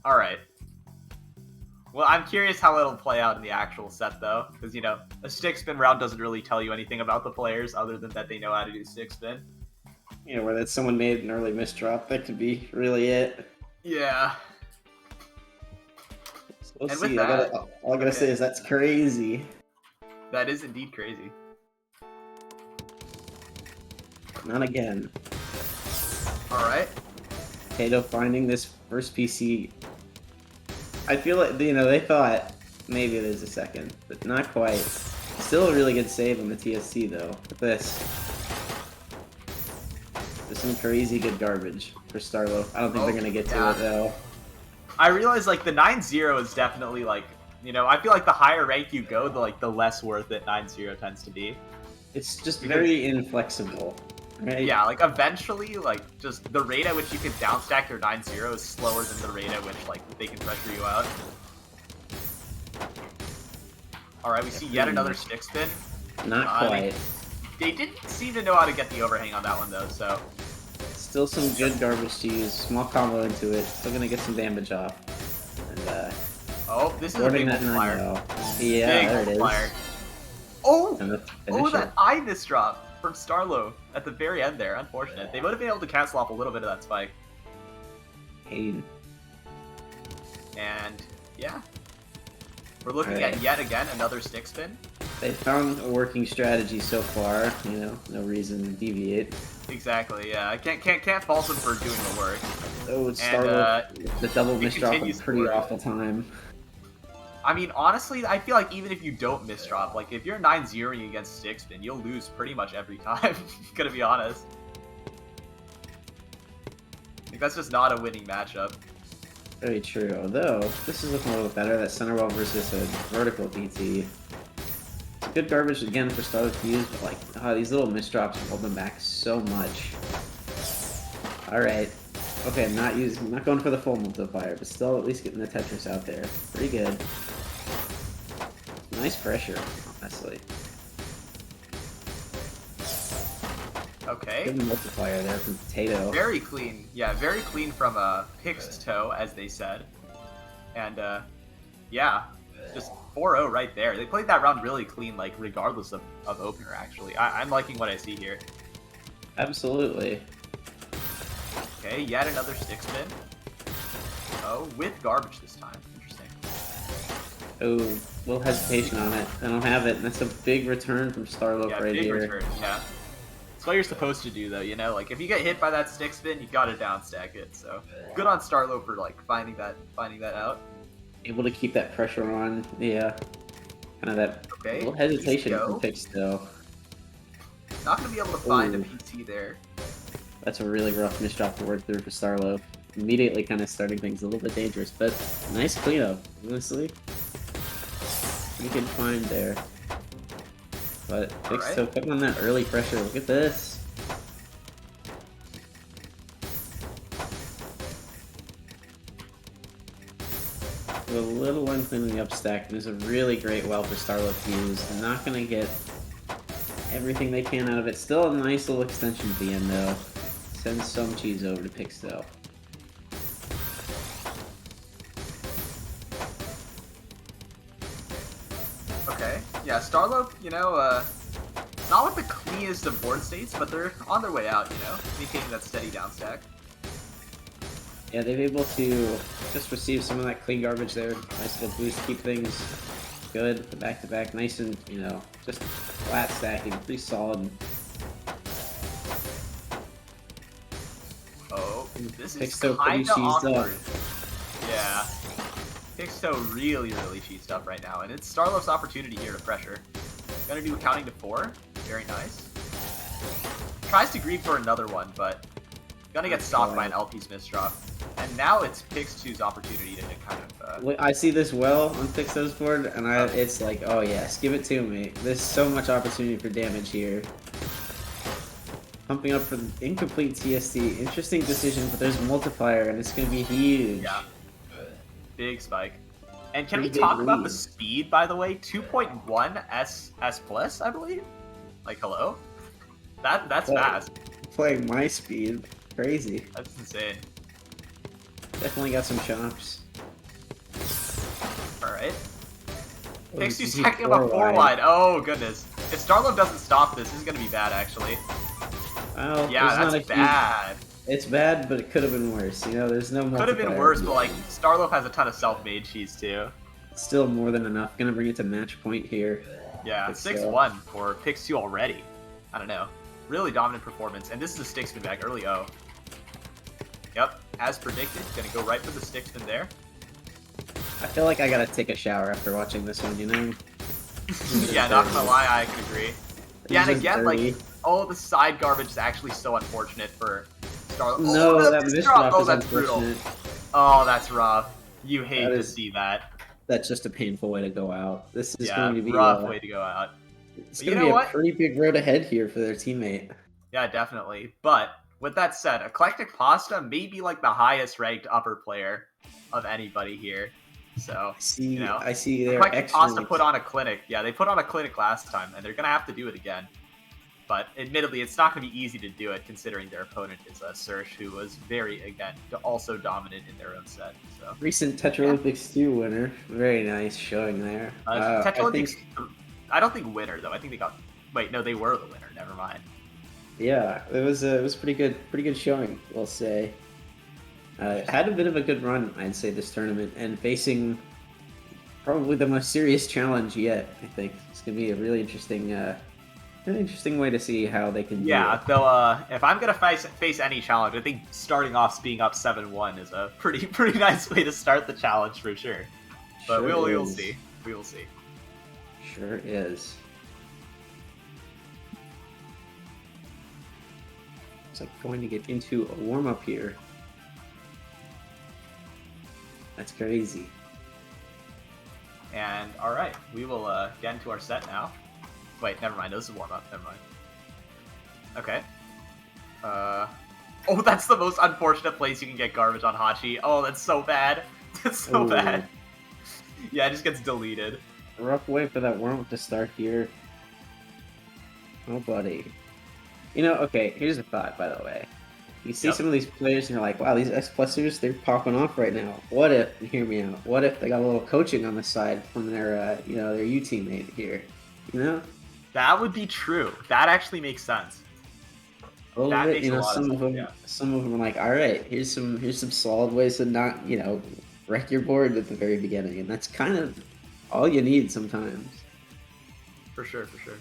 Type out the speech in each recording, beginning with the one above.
Alright. Well, I'm curious how it'll play out in the actual set, though. Because, you know, a stick spin round doesn't really tell you anything about the players other than that they know how to do stick spin. You know, where that someone made an early misdrop, that could be really it. Yeah. So we'll And see. with that, All I gotta say is that's crazy. That is indeed crazy. Not again. Alright. Tato finding this first PC. I feel like, you know, they thought maybe there's a second, but not quite. Still a really good save on the TSC, though. Look at this. There's some crazy good garbage for PastaLoaf. I don't think they're going to get to it, though. I realize, like, the 9-0 is definitely, like, you know, I feel like the higher rank you go, the less worth it 9-0 tends to be. It's just very inflexible, right? Yeah, like, eventually, like, just the rate at which you can downstack your 9-0 is slower than the rate at which, like, they can pressure you out. Alright, we see yet another stick spin. Not quite. They didn't seem to know how to get the overhang on that one, though, so... Still some good garbage to use. Small combo into it. Still gonna get some damage off. And, oh, this is a big multiplier. Yeah, big there it multiplier. is. Oh! Oh, that eye misdrop from PastaLoaf at the very end there. Unfortunate. They would have been able to cancel off a little bit of that spike. Hayden. And, yeah. We're looking at yet again another stick spin. They found a working strategy so far, you know, no reason to deviate. Exactly, yeah. I can't fault them for doing the work. Oh, it's PastaLoaf. The double misdrop a pretty awful time. I mean, honestly, I feel like even if you don't misdrop, like, if you're 9-0ing against stick spin, you'll lose pretty much every time, gonna be honest. Like, that's just not a winning matchup. Very true, although, this is looking a little better, that center wall versus a vertical DT. It's good garbage again for PastaLoaf to use, but like, these little misdrops hold them back so much. Alright. Okay, I'm not going for the full multiplier, but still at least getting the Tetris out there. Pretty good. Nice pressure, honestly. Okay. Good multiplier there from Tato. Very clean. Yeah, very clean from Pixed Toe, as they said. And, yeah. Just 4-0 right there. They played that round really clean, like, regardless of opener, actually. I'm liking what I see here. Absolutely. Okay, yet another stick spin. Oh, with garbage this time. Interesting. Oh, little hesitation on it. I don't have it. That's a big return from PastaLoaf right here. Big return, yeah. It's what you're supposed to do, though, you know? Like, if you get hit by that stick spin, you gotta downstack it, so... Good on PastaLoaf for, like, finding that out. Able to keep that pressure on, yeah. Kind of that little hesitation from Pix, though. Not gonna be able to find a PT there. That's a really rough misdrop to work through for PastaLoaf. Immediately kind of starting things a little bit dangerous, but nice cleanup, honestly. Pretty good find there. But Pix still putting on that early pressure. Look at this. A little unclean in the upstack. There's a really great well for PastaLoaf to use. They're not going to get everything they can out of it. Still a nice little extension at the end, though. Send some cheese over to Pix, though. Okay. Yeah, PastaLoaf, you know, not with the cleanest of board states, but they're on their way out, you know? Maintaining that steady downstack. Yeah, they've been able to just receive some of that clean garbage there. Nice little boost, keep things good. The back-to-back, nice and, you know, just flat stacking, pretty solid. Oh, this is Pixto kinda awkward. up. Yeah. Pixto really cheesed up right now, and it's PastaLoaf's opportunity here to pressure. Gonna do counting to 4. Very nice. Tries to greed for another one, but gonna get stopped by an LP's misdrop. And now it's Pix2's opportunity to kind of... I see this well on Pixto's board, and it's like, oh yes, give it to me. There's so much opportunity for damage here. Pumping up for the incomplete TSD. Interesting decision, but there's a multiplier, and it's going to be huge. Yeah. Big spike. And can we talk about the speed, by the way? 2.1 S plus, I believe? Like, hello? That's fast. Playing my speed. Crazy. That's insane. Definitely got some chops. Alright. Oh, Pixie's GG stacking up a 4 4 wide. Oh, goodness. If StarLoaf doesn't stop this is going to be bad, actually. Well, Yeah, there's not that's a bad. It's bad, but it could have been worse. You know, there's no multiplier. Could have been worse, but, like, game. StarLoaf has a ton of self-made cheese, too. Still more than enough. Gonna bring it to match point here. Yeah, It's, 6-1 for Pixie already. I don't know. Really dominant performance, and this is a stick spin back, early O. Yep, as predicted, gonna go right for the stick spin there. I feel like I gotta take a shower after watching this one, you know? Yeah, not gonna lie, I can agree. Yeah, and just again, dirty. like, all the side garbage is actually so unfortunate for Starlight. No, oh, that misdrop! misdrop Oh, is that's brutal. unfortunate. Oh, that's rough. You hate That to is- see that. That's just a painful way to go out. This is Yeah, going to be rough way to go out. it's But going you to know be a what? pretty big road ahead here for their teammate. Yeah, definitely. But with that said, Eclectic Pasta may be like the highest ranked upper player of anybody here. So, you know, I see their Eclectic Pasta excellent. put on a clinic. Yeah, they put on a clinic last time, and they're gonna have to do it again. But admittedly, it's not gonna be easy to do it considering their opponent is Sersh, who was very, again, also dominant in their own set. So Recent Tetralympics 2 winner. Very nice showing there. Tetralympics, I don't think winner though. I think they got. Wait, no, they were the winner. Never mind. Yeah, it was pretty good showing, we'll say. Had a bit of a good run, I'd say, this tournament, and facing probably the most serious challenge yet. I think it's gonna be a really interesting way to see how they can. Yeah, do it. though, if I'm gonna face any challenge, I think starting off being up 7-1 is a pretty nice way to start the challenge for sure. But Sure we'll is. see. We will see. Sure is. It's like going to get into a warm up here. That's crazy. And all right, we will get into our set now. Wait, never mind. This is warm up. Never mind. Okay. Oh, that's the most unfortunate place you can get garbage on Hachi. Oh, that's so bad. That's so Ooh. bad. Yeah, it just gets deleted. Rough way for that warm up to start here. Oh, buddy. You know, okay, here's a thought, by the way. You see Yep. some of these players and you're like, wow, these X-Plusers, they're popping off right now. What if, hear me out, what if they got a little coaching on the side from their, their U teammate here? You know? That would be true. That actually makes sense. A little That bit, makes you a know, lot of some of them, sense, yeah. some of them are like, all right, here's some solid ways to not, wreck your board at the very beginning, and that's kind of all you need sometimes. For sure, for sure.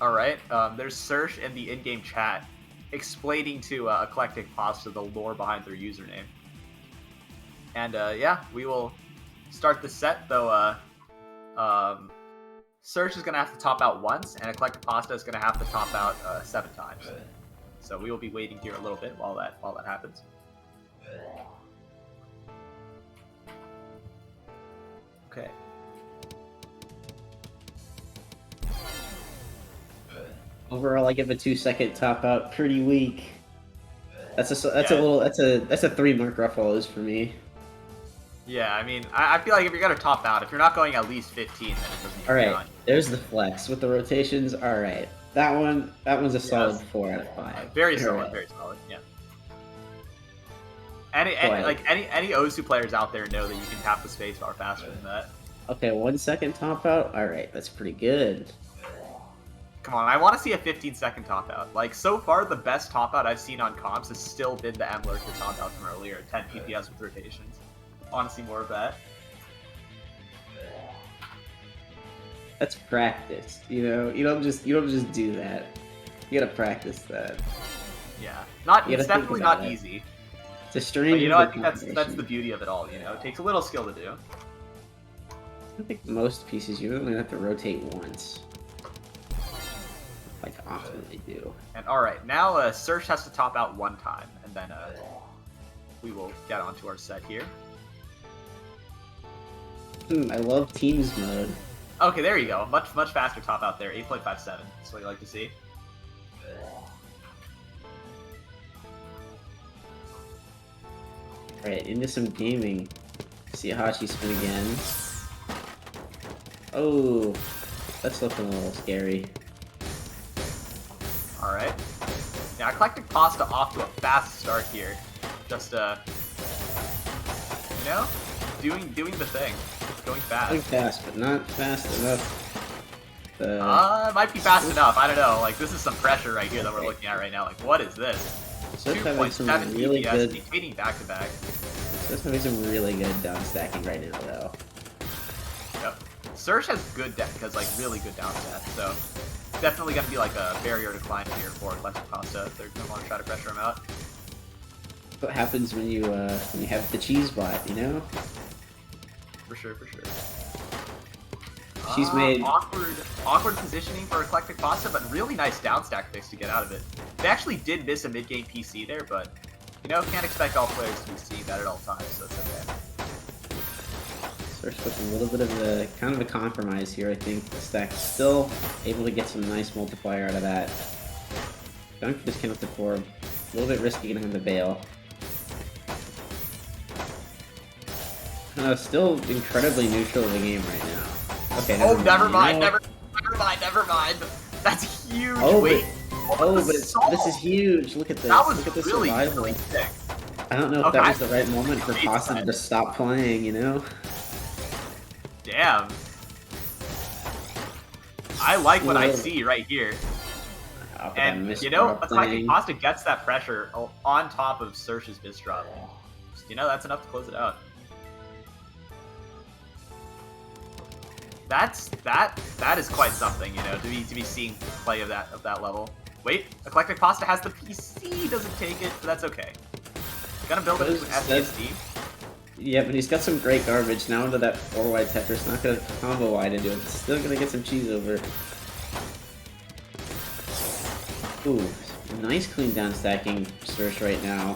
Alright, there's Sersh in the in-game chat explaining to Eclectic Pasta the lore behind their username. And yeah, we will start the set, though Sersh is going to have to top out once, and Eclectic Pasta is going to have to top out 7 times. So we will be waiting here a little bit while that happens. Okay. Overall, I give a 2-second top out pretty weak. That's a Yeah. 3 mark ruffles for me. Yeah, I mean, I feel like if you're going to top out, if you're not going at least 15, then it doesn't even All right, count. there's the flex with the rotations. All right, that one's a solid 4 out of 5. Very solid, Alright. very solid. Yeah. Any Osu players out there know that you can tap the spacebar faster than that. Okay, 1 second top out. All right, that's pretty good. Come on, I want to see a 15-second top out. Like, so far, the best top out I've seen on comps has still been the Emlurker top out from earlier, 10 PPS with rotations. I want to see more of that. That's practice. You know, you don't just do that. You gotta practice that. Yeah, You gotta it's think definitely about not it. easy. It's a strange. But you know, I think that's the beauty of it all. You know, it takes a little skill to do. I think most pieces you only have to rotate once. Like often they do. And all right, now Sersh has to top out 1 time, and then we will get onto our set here. I love teams mode. Okay, there you go. Much faster top out there. 8.57. That's what you like to see. Alright, into some gaming. See Hachi spin again. Oh, That's looking a little scary. Alright. Yeah, Eclectic Pasta off to a fast start here. Just, you know, doing the thing. Going fast. Going fast, but not fast enough. It might be fast enough. I don't know. Like, this is some pressure right here that we're looking at right now. Like, what is this? Surge having some 2.7 really DPS, good. maintaining back-to-back. Surge having some really good down stacking right now, though. Yep. Surge has good like really good down stats, so definitely gonna be like a barrier to climb here for Eclectic Pasta if they're gonna want to try to pressure him out. What happens when you have the cheese bot, you know? For sure, for sure. She's made awkward positioning for Eclectic Pasta, but really nice down stack fix to get out of it. They actually did miss a mid-game PC there, but you know, can't expect all players to be seeing that at all times, so it's okay. Surge with a little bit of a kind of a compromise here, I think. The stack's still able to get some nice multiplier out of that. Dunk just came up to 4. A little bit risky getting him to bail. Still incredibly neutral of the game right now. Okay, never mind. You know, Never mind. That's huge. Oh, Wait. but this is huge. Look at this. That was Look at the really, survival. really sick. I don't know if that was the right moment for Pasta to just stop playing, you know? Damn. I like what I see right here. And, you know, Eclectic Pasta gets that pressure on top of Search's misdrop. You know, that's enough to close it out. That is quite something, you know, to be seeing play of that level. Wait, Eclectic Pasta has the PC, doesn't take it, but that's okay. Gonna build it with TeamTSD. Yeah, but he's got some great garbage. Now into that 4-wide Tetris, not gonna combo wide into it. Still gonna get some cheese over. Ooh, nice clean down stacking Surge right now.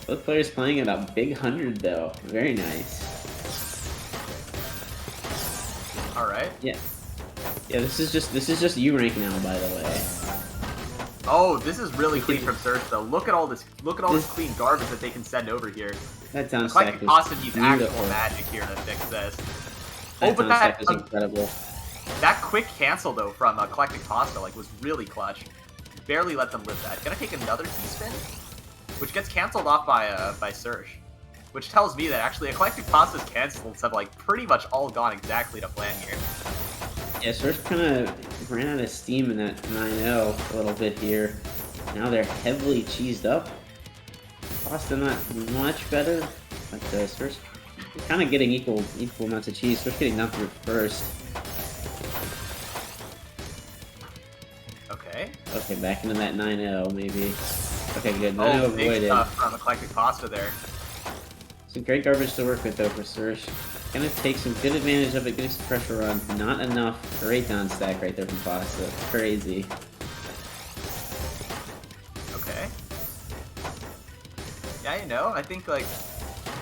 Both players playing at a big 100 though. Very nice. Alright. Yeah. Yeah, this is just U rank now, by the way. Oh, this is really clean from Surge though. Look at all this clean garbage that they can send over here. That down stack Eclectic Pasta needs actual beautiful. magic here to fix this. That down stack was incredible. That quick cancel though from Eclectic Pasta like was really clutch. Barely let them live that. Gonna take another T-spin, which gets canceled off by Surge. Which tells me that actually Eclectic Pasta's cancels have like pretty much all gone exactly to plan here. Yeah, Surge kind of ran out of steam in that 9-0 a little bit here. Now they're heavily cheesed up. Pasta not much better, but Surge kind of getting equal amounts of cheese. Surge getting down through first. Okay. Okay, back into that 9-0 maybe. Okay, good. 9-0 Oh, big avoided. stuff from Eclectic Pasta there. Some great garbage to work with though for Surge. Gonna take some good advantage of it, getting some pressure on. Not enough. Great down stack right there from Pasta. Crazy. Okay. Yeah, you know, I think like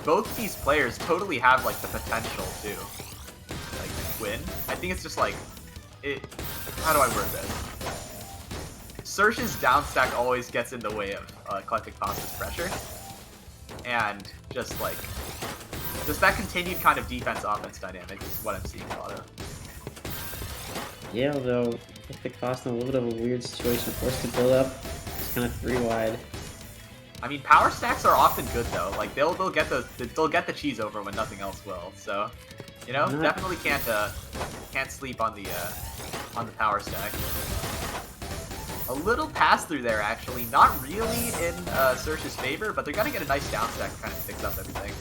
both these players totally have like the potential to like win. I think it's just like how do I word this? Surge's down stack always gets in the way of Eclectic Pasta's pressure. And just that continued kind of defense-offense dynamic is what I'm seeing a lot of. Yeah, although Eclectic Pasta in a little bit of a weird situation, forced to build up. It's kind of 3-wide. I mean, power stacks are often good though. Like they'll get the cheese over when nothing else will. So, you know, definitely can't sleep on the power stack. A little pass through there, actually. Not really in Surge's favor, but they're gonna get a nice down stack to kind of fix up everything.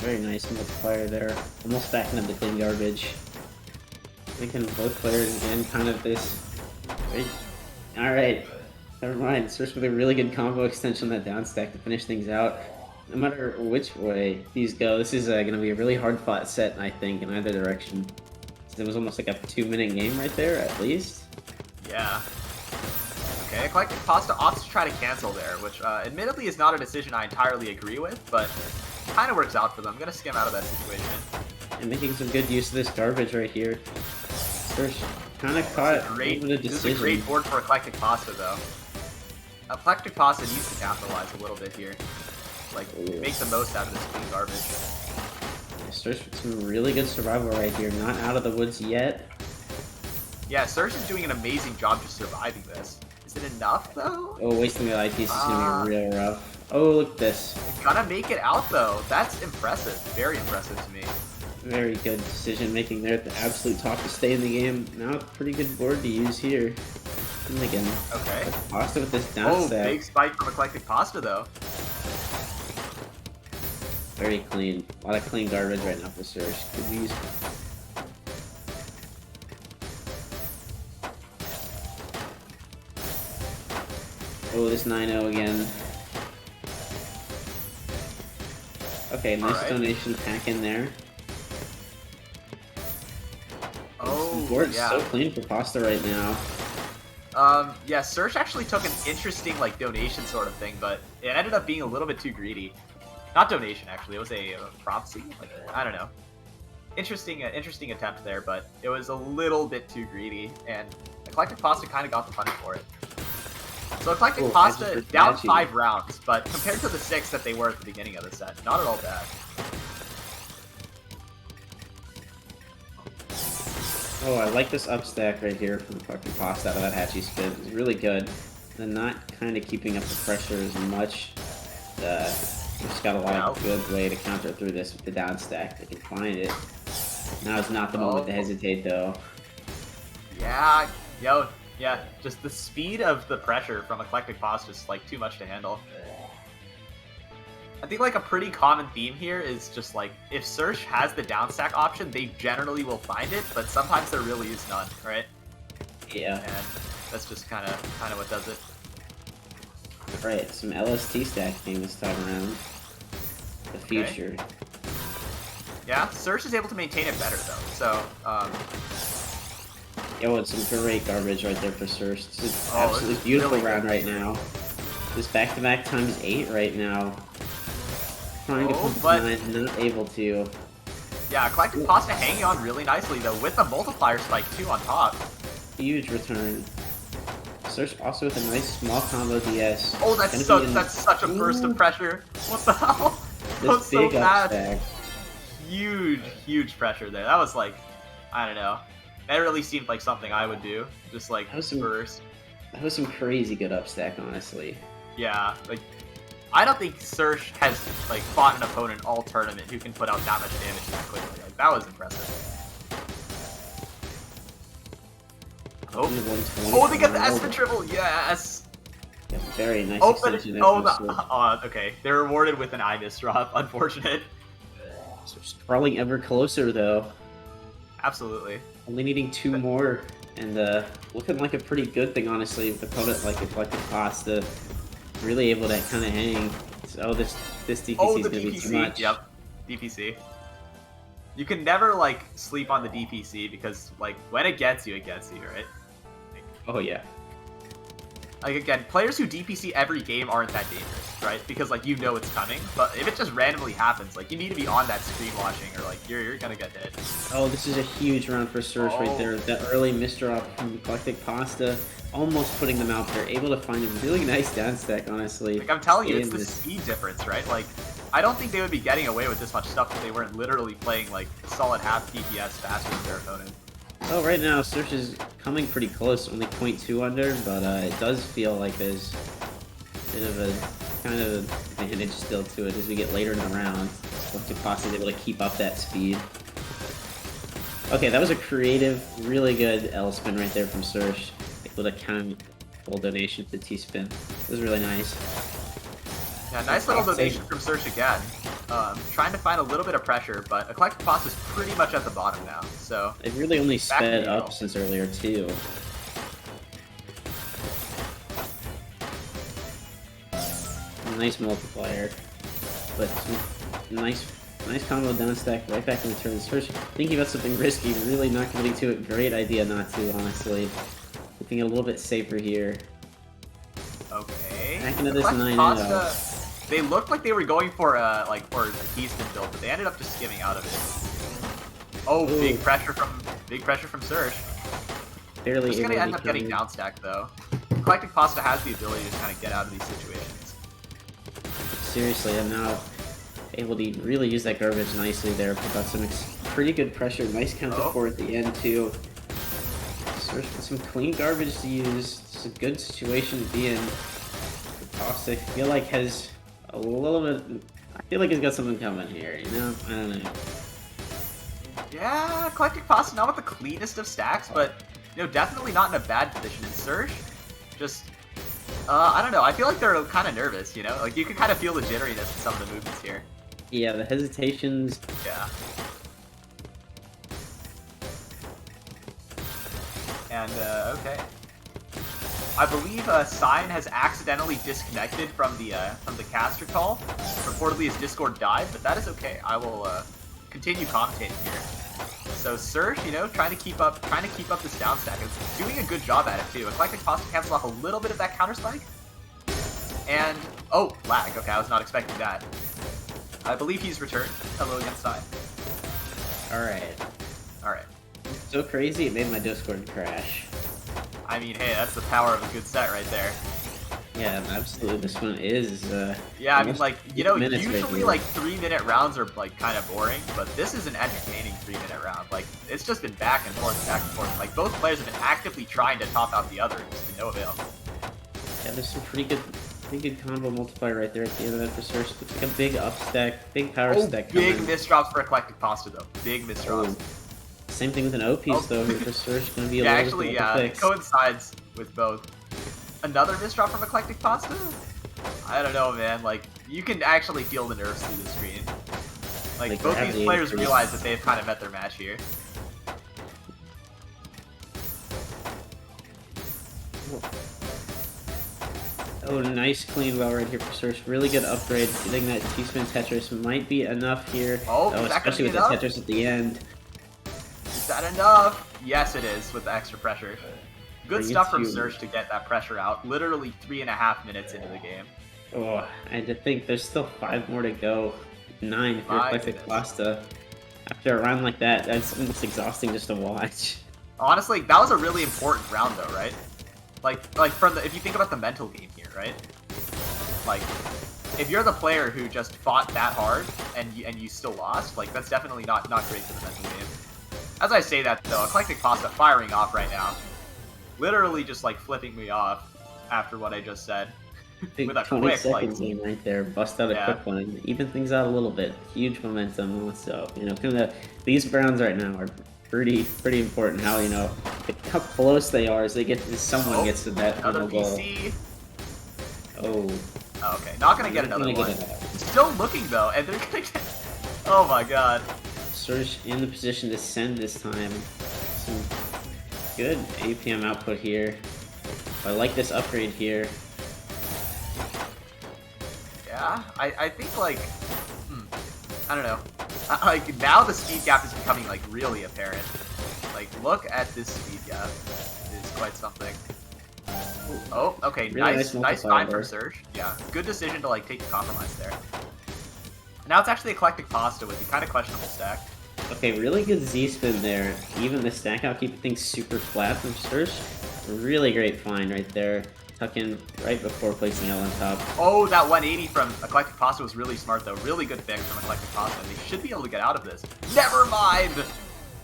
Very nice multiplier there. Almost backing up the clean garbage. Thinking both players again, kind of this. Alright. Never mind. Surge with a really good combo extension on that down stack to finish things out. No matter which way these go, this is going to be a really hard fought set, I think, in either direction. It was almost like a 2-minute game right there, at least. Yeah. Okay, Eclectic Pasta opts to try to cancel there, which admittedly is not a decision I entirely agree with, but kind of works out for them. I'm going to skim out of that situation. And making some good use of this garbage right here. Surge kind of caught a little bit of decision. This is a great board for Eclectic Pasta, though. Eclectic Pasta needs to capitalize a little bit here. Like, make the most out of this clean garbage. Search for some really good survival right here. Not out of the woods yet. Yeah, Surge is doing an amazing job just surviving this. Is it enough, though? Oh, wasting the ITs is going to be real rough. Oh, look at this. Gonna make it out, though. That's impressive. Very impressive to me. Very good decision making there at the absolute top to stay in the game. Now a pretty good board to use here. And again, Okay. Pasta with this down Oh, stack. big spike from Eclectic Pasta, though. Very clean. A lot of clean garbage right now for Surge. Good use. Oh, this 9-0 again. Okay, nice donation pack in there. Oh, The board's yeah. so clean for Pasta right now. Yeah, Surge actually took an interesting, like, donation sort of thing, but it ended up being a little bit too greedy. Not donation, actually. It was a prophecy? Like, I don't know. Interesting attempt there, but it was a little bit too greedy, and Eclectic Pasta kind of got the punch for it. So Eclectic Oh, Pasta down Apache. 5 rounds, but compared to the 6 that they were at the beginning of the set, not at all bad. Oh, I like this up stack right here from fucking Pasta out of that Hatchie spin. It's really good. And not kind of keeping up the pressure as much. Just got a lot of good way to counter through this with the down stack. They can find it. Now is not the moment to hesitate, though. Yeah, yeah, just the speed of the pressure from Eclectic Pasta is like too much to handle. I think like a pretty common theme here is just like if Surge has the downstack option, they generally will find it, but sometimes there really is none, right? Yeah. And that's just kind of what does it. Right, some LST stacking this time around. The future. Yeah, Surge is able to maintain it better though. So, Yo, it's some great garbage right there for Surge. It's an Oh, absolutely it's beautiful really round good. right now. This back-to-back times 8 right now. Trying to Oh, pump the but- 9, not able to. yeah, Eclectic Pasta hanging on really nicely though with the multiplier spike too on top. Huge return. Surge also with a nice small combo DS. Oh, that's such a burst of pressure. What the hell? That was This so big bad. upstack. Huge pressure there. That was like, I don't know. That really seemed like something I would do. Just like That was some- burst. That was some crazy good upstack, honestly. Yeah, like I don't think Surge has like fought an opponent all tournament who can put out that much damage that quickly. Like that was impressive. Oh, 120 oh, they got the combo. Espen triple. Yes. Yeah, very nice Oh, but extension there oh, from the, Surge. okay. They're rewarded with an Ibis drop. Unfortunate. Surge crawling ever closer, though. Absolutely. Only needing 2 more, and looking like a pretty good thing, honestly, with opponent like Eclectic Pasta. Really able to kind of hang. So, this DPC Oh, is the going to be too DPC. much. Yep. DPC. You can never like sleep on the DPC because like when it gets you, right? Oh, yeah. Like again, players who DPC every game aren't that dangerous, right? Because like you know it's coming. But if it just randomly happens, like you need to be on that screen watching, or like you're gonna get hit. Oh, this is a huge round for Surge right there. That early misdrop from Eclectic Pasta, almost putting them out there. Able to find a really nice down stack, honestly. Like I'm telling you, it's In the this- speed difference, right? Like I don't think they would be getting away with this much stuff if they weren't literally playing like solid half DPS faster than their opponent. Oh, right now, Surge is coming pretty close, only 0.2 under, but it does feel like there's a bit of a kind of advantage still to it as we get later in the round. Eclectic Pasta is able to keep up that speed. Okay, that was a creative, really good L spin right there from Surge. Able to count full donation to T-spin. It was really nice. Yeah, nice little donation from Surge again. Trying to find a little bit of pressure, but Eclectic Pasta is pretty much at the bottom now. So It really only Back sped to up you. since earlier, too. Nice multiplier. But some nice combo down stack right back in the turn. Surge thinking about something risky, really not committing to it. Great idea not to, honestly. Looking a little bit safer here. okay. Back into this Eclectic 9-0. Pasta, they looked like they were going for for the Keystone build, but they ended up just skimming out of it. Oh, Ooh. big pressure from Surge. Barely Just able gonna to end be up getting countered. downstack though. Eclectic Pasta has the ability to kind of get out of these situations. Seriously, and now able to really use that garbage nicely there. Put out some pretty good pressure. Nice counter 4 at the end too. Search for some clean garbage to use. It's a good situation to be in. Pasta, I feel like has a little bit. I feel like he's got something coming here. You know, I don't know. Yeah, Eclectic Pasta not with the cleanest of stacks, but definitely not in a bad position. And Surge, just I don't know. I feel like they're kind of nervous. Like you can kind of feel the jitteriness in some of the movements here. Yeah, the hesitations. Yeah. And okay. I believe Sign has accidentally disconnected from the caster call. Reportedly his Discord died, but that is okay. I will continue commentating here. So Surge, trying to keep up this down stack. It's doing a good job at it too. Eclectic Pasta cancels off a little bit of that counter spike. And oh, lag. Okay, I was not expecting that. I believe he's returned. Hello again, Sign. Alright. So crazy, it made my Discord crash. I mean, hey, that's the power of a good set right there. Yeah, absolutely. This one is. Yeah, I mean, like, usually like 3 3-minute rounds are like kind of boring, but this is an entertaining 3-minute round. Like, it's just been back and forth. Like, both players have been actively trying to top out the other, just to no avail. Yeah, there's some pretty good combo multiplier right there at the end of that for Surge. Looks like a big up stack, big power stack. Big misdrops for Eclectic Pasta though. Big misdrops. Same thing with an OP though. For Surge, gonna be a yeah, little actually, bit yeah, it coincides with both. Another misdrop from Eclectic Pasta? I don't know, man. Like, you can actually feel the nerves through the screen. Like both these players realize that they've kind of met their match here. Oh, nice clean well right here for Surge. Really good upgrade. Getting that T-spin Tetris might be enough here. Oh, especially with the Tetris at the end. Is that enough? Yes, it is with the extra pressure. Good stuff from Surge to get that pressure out. Literally 3.5 minutes into the game. Oh, and to think there's still 5 more to go. 9 if you're Eclectic Pasta. After a round like that, that's almost exhausting just to watch. Honestly, that was a really important round though, right? Like if you think about the mental game here, right? Like, if you're the player who just fought that hard and you still lost, like that's definitely not great for the mental game. As I say that though, Eclectic Pasta firing off right now. Literally just like flipping me off after what I just said. Big with a 20 quick seconds game right there. Bust out a quick one. Even things out a little bit. Huge momentum. So, kind of these rounds right now are pretty important. How how close they are as they get someone gets to that final goal. Oh, okay, not gonna get another one. Still looking though, and they're gonna get. Oh my god. Surge in the position to send this time. Some good APM output here. I like this upgrade here. Yeah, I think like, I don't know. Like now the speed gap is becoming like really apparent. Like look at this speed gap. It is quite something. Oh, okay, really nice time for Surge. Yeah, good decision to like take the compromise there. Now it's actually Eclectic Pasta with the kind of questionable stack. Okay, really good Z-spin there. Even the stack out keeping things super flat from Surge. Really great find right there. Tuck in right before placing L on top. Oh, that 180 from Eclectic Pasta was really smart though. Really good fix from Eclectic Pasta. They should be able to get out of this. Never mind!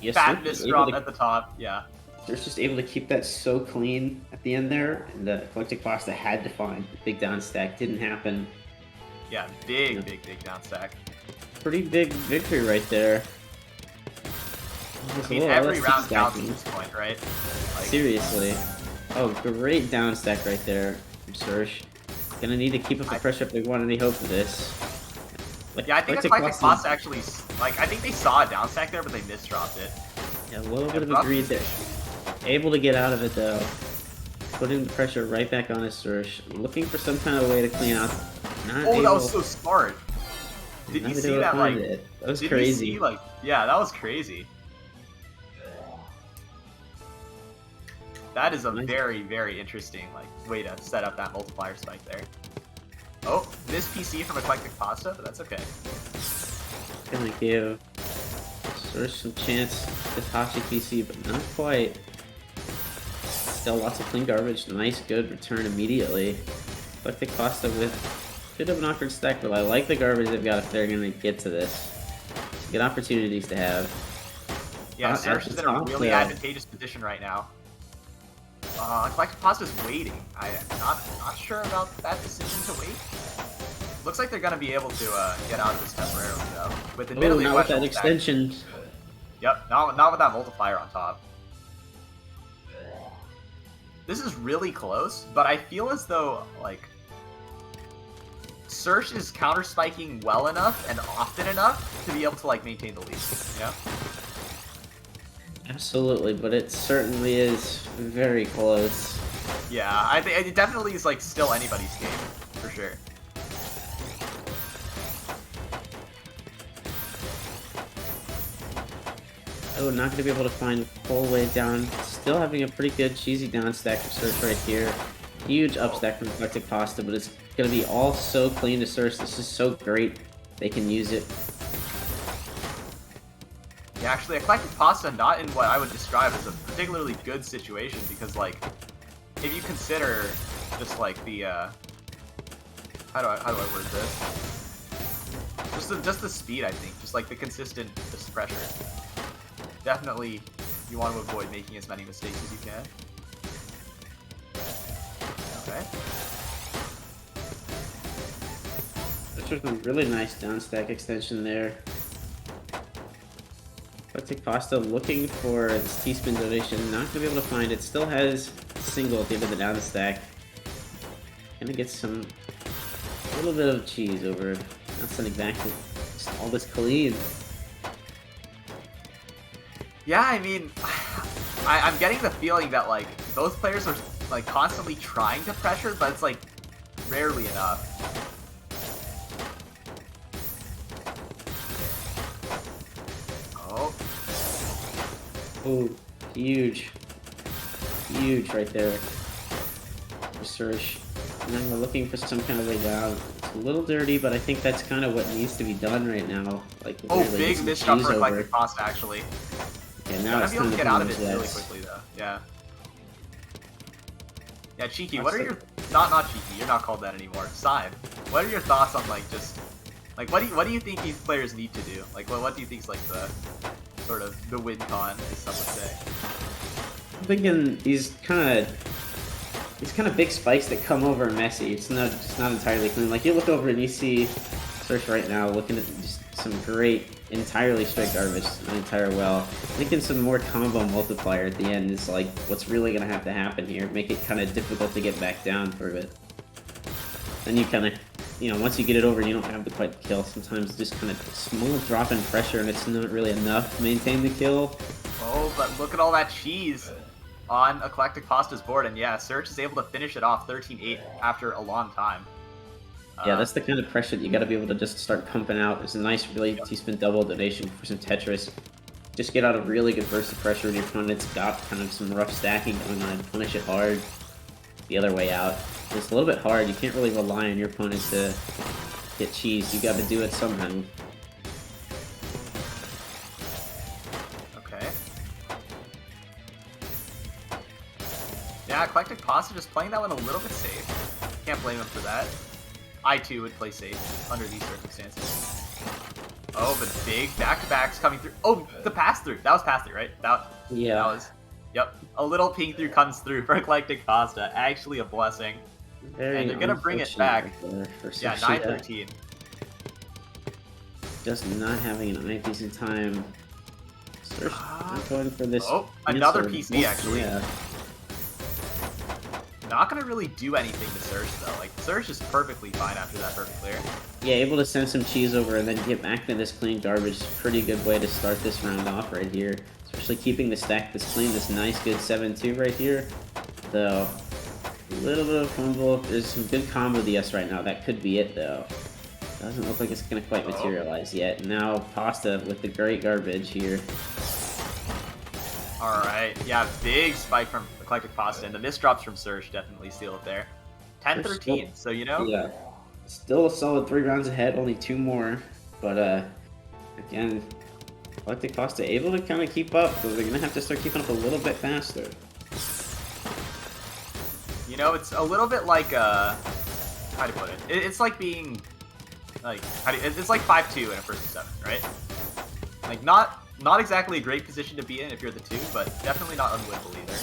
Yes, Bad misdrop at the top, yeah. They're just able to keep that so clean at the end there, and the Eclectic Pasta had to find the big down stack. Didn't happen. Yeah, big down stack. Pretty big victory right there. I mean, every round counts at this point, right? Like, seriously. Oh, great down stack right there from Surge. Gonna need to keep up the pressure if they want any hope for this. Like, yeah, I think Eclectic Pasta actually, like, I think they saw a down stack there, but they misdropped it. Yeah, a little bit of a greed there. Able to get out of it though. Putting the pressure right back on his Surge. Looking for some kind of way to clean out. That was so smart. Did you see that? Like, that was crazy. You see, like, yeah, that was crazy. That is a very interesting way to set up that multiplier spike there. Oh, this PC from Eclectic Pasta, but that's okay. Gonna give Surge some chance to Tachi PC, but not quite. Still lots of clean garbage. Nice, good return immediately. Eclectic Pasta with Bit of an awkward stack, but I like the garbage they've got if they're gonna get to this. Good opportunities to have. Yeah, At Surge the is in a top, really though. advantageous position right now. Collective Pasta's waiting. I'm not sure about that decision to wait. Looks like they're gonna be able to get out of this temporarily though. With Oh, admittedly not with that questionable stack. extension. Yep, not with that multiplier on top. This is really close, but I feel as though like Surge is counter spiking well enough and often enough to be able to like maintain the lead. You know? Absolutely, but it certainly is very close. Yeah, I think it definitely is like still anybody's game for sure. Oh, not going to be able to find a full way down. Still having a pretty good cheesy down stack for Surge right here. Huge up stack from Collective Pasta, but it's going to be all so clean to Surge. This is so great. They can use it. Yeah, actually, Eclectic Pasta not in what I would describe as a particularly good situation because, like, if you consider just like the how do I word this? Just the speed, I think, just like the consistent just pressure. Definitely, you want to avoid making as many mistakes as you can. Okay. This was a really nice down stack extension there. Collective Pasta looking for its T-spin donation, not going to be able to find it. Still has single at the end of the down stack. Gonna get a little bit of cheese over. That's an exactly just all this clean. Yeah, I mean, I'm getting the feeling that like both players are like constantly trying to pressure, but it's like rarely enough. Oh. Oh, huge. Huge right there. Surge. And then we're looking for some kind of way down. It's a little dirty, but I think that's kind of what needs to be done right now. Like, Oh, literally get big some misshot cheese for over. Eclectic Pasta, actually. Okay, now Gotta it's be able time to to get out of it finish really this. quickly, though. Yeah. Yeah, Cheeky, what are your... Not Cheeky, you're not called that anymore. Sign. What are your thoughts on, like, just... Like, what do you think these players need to do? Like, what do you think is, like, the... Sort of, the win con, as some would say? I'm thinking these kind of big spikes that come over messy. It's not entirely clean. Like you look over and you see Surge right now looking at just some great entirely straight garbage, an entire well. Thinking some more combo multiplier at the end is like what's really gonna have to happen here. Make it kind of difficult to get back down for it. Then you kind of, once you get it over, you don't have the quite kill. Sometimes just kind of small drop in pressure and it's not really enough to maintain the kill. Oh, but look at all that cheese on Eclectic Pasta's board, and yeah, Surge is able to finish it off 13-8 after a long time. Yeah, that's the kind of pressure that you gotta be able to just start pumping out. It's a nice, really T-spin double donation for some Tetris. Just get out a really good burst of pressure when your opponent's got kind of some rough stacking going on. Punish it hard. The other way out. It's a little bit hard. You can't really rely on your opponent to get cheese. You gotta do it somehow. Okay. Yeah, Eclectic Pasta just playing that one a little bit safe. Can't blame him for that. I too would play safe under these circumstances. Oh, but big back-to-backs coming through. Oh, the pass-through. That was pass-through, right? Yeah. That was... Yep. A little ping through comes through for Eclectic Pasta. Actually a blessing. Very And they're gonna bring it back. Yeah, 9-13. Just not having an decent time. Surge not going for this. Oh, another answer. PC actually. Yeah. Not gonna really do anything to Surge though. Like Surge is perfectly fine after that perfect clear. Yeah, able to send some cheese over and then get back to this clean garbage. Pretty good way to start this round off right here. Especially keeping the stack this clean, this nice good 7-2 right here. Though, a little bit of fumble. There's some good combo DS right now. That could be it though. Doesn't look like it's gonna quite materialize yet. Now Pasta with the great garbage here. Alright, yeah, big spike from Eclectic Pasta, and the misdrops from Surge definitely seal it there. 10-13, so Yeah. Still a solid 3 rounds ahead, only 2 more. But again, Eclectic Pasta able to kind of keep up, but they're gonna have to start keeping up a little bit faster. it's a little bit like how to put it? It's like being like it's like 5-2 in a first to 7, right? Like not exactly a great position to be in if you're the 2, but definitely not unwinnable either.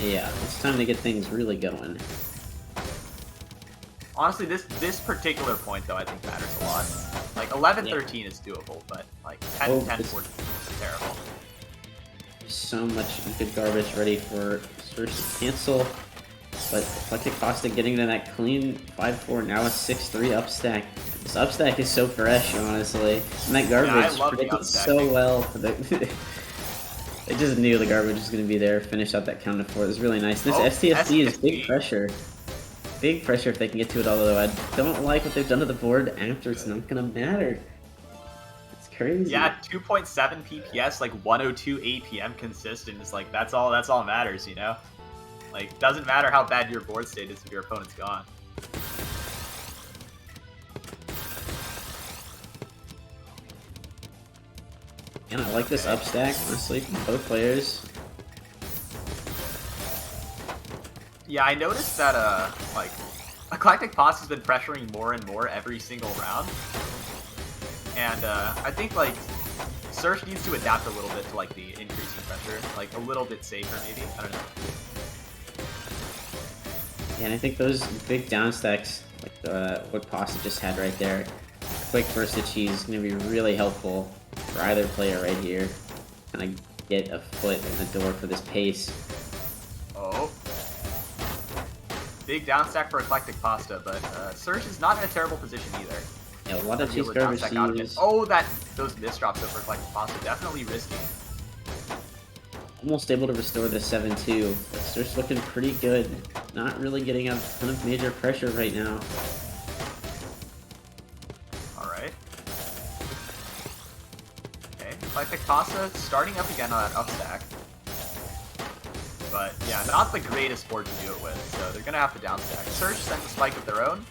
Yeah, it's time to get things really going. Honestly, this particular point though I think matters a lot. Like 11-13 is doable, but like 10-14 is terrible. There's so much good garbage ready for Surge to cancel. But Eclectic Pasta getting to that clean 5-4, now a 6-3 upstack. This upstack is so fresh, honestly. And that garbage predicted so well. They just knew the garbage was going to be there, finish out that count of 4. It was really nice. This STSD is big pressure. Big pressure if they can get to it, although I don't like what they've done to the board after. It's not going to matter. It's crazy. Yeah, 2.7 PPS, like 102 APM consistent. It's like, that's all matters, you know? Like, doesn't matter how bad your board state is if your opponent's gone. And I like this upstack, honestly, from both players. Yeah, I noticed that, like, Eclectic Pasta has been pressuring more and more every single round. And, I think, like, Surge needs to adapt a little bit to, like, the increasing pressure. Like, a little bit safer, maybe? I don't know. Yeah, and I think those big down stacks, like what Pasta just had right there, quick burst of cheese is going to be really helpful for either player right here. Kind of get a foot in the door for this pace. Oh. Big down stack for Eclectic Pasta, but Surge is not in a terrible position either. Yeah, a lot of cheese garbage to use. Oh, those misdrops over Eclectic Pasta, definitely risky. Almost able to restore the 7-2. But Surge looking pretty good. Not really getting a ton of major pressure right now. Alright. Okay, Eclectic Pasta starting up again on that upstack. But yeah, not the greatest board to do it with, so they're gonna have to downstack. Surge sends a spike of their own.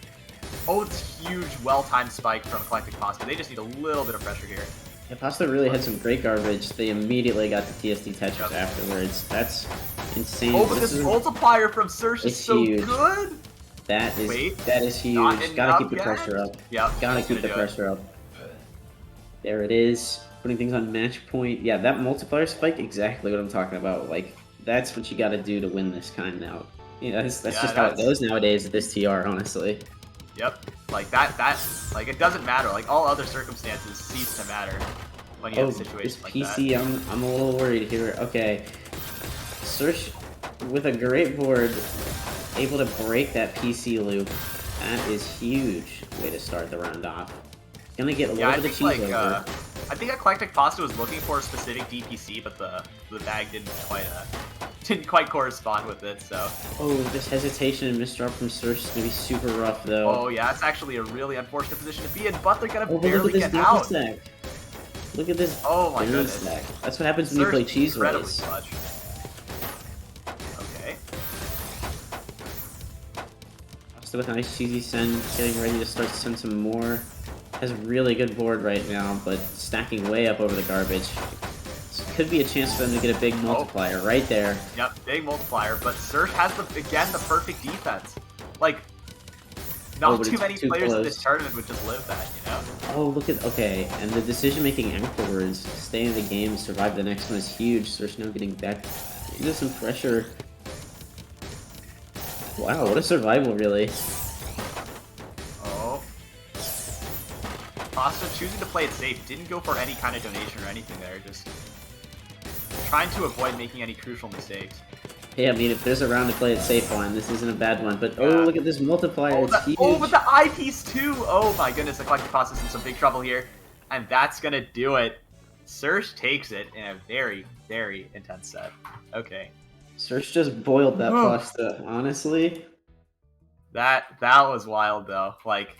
Oh, it's huge, well-timed spike from Eclectic Pasta. They just need a little bit of pressure here. Yeah, Pasta really had some great garbage. They immediately got the TSD Tetris afterwards. That's insane. Oh, but this multiplier from Surge is so huge. Good! That is huge. Gotta keep the pressure up. Yep, gotta keep the pressure up. There it is. Putting things on match point. Yeah, that multiplier spike, exactly what I'm talking about. Like, that's what you gotta do to win this kind now. You know, that's just how it goes nowadays at this TR, honestly. Yep. Like, like, it doesn't matter. Like, all other circumstances cease to matter when you have a situation like that. PC, I'm a little worried here. Okay. Surge, with a great board, able to break that PC loop. That is huge way to start the round off. Gonna get a little bit of cheese over. I think Eclectic Pasta was looking for a specific DPC, but the bag didn't quite correspond with it, so. Oh, this hesitation and misdrop from Surge is gonna be super rough, though. Oh yeah, it's actually a really unfortunate position to be in, but they're gonna barely get out. Stack. Look at this. Oh my goodness. Stack. That's what happens when you play cheese race. Okay. Pasta with a nice cheesy send, getting ready to start to send some more. Has a really good board right now, but stacking way up over the garbage. This could be a chance for them to get a big multiplier right there. Yep, big multiplier, but Surge has, again, the perfect defense. Like, not too many players in this tournament would just live that, you know? Oh, look at, okay, and the decision-making afterwards, stay in the game, survive the next one is huge. Surge now getting back into some pressure. Wow, what a survival, really. Pasta choosing to play it safe, didn't go for any kind of donation or anything there, just trying to avoid making any crucial mistakes. Yeah, I mean, if there's a round to play it safe on, this isn't a bad one, but oh, look at this multiplier, it's huge. Oh, but the eyepiece too! Oh my goodness, Eclectic Pasta's in some big trouble here, and that's gonna do it. Surge takes it in a very, very intense set. Okay. Surge just boiled that pasta, honestly. That was wild, though. Like,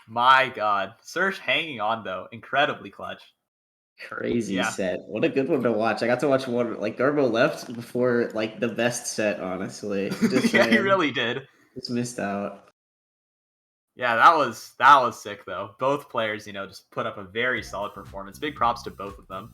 my god. Surge hanging on, though. Incredibly clutch. Crazy set. What a good one to watch. I got to watch one, like, Garbo left before, like, the best set, honestly. Just yeah, he really did. Just missed out. Yeah, that was sick, though. Both players, you know, just put up a very solid performance. Big props to both of them.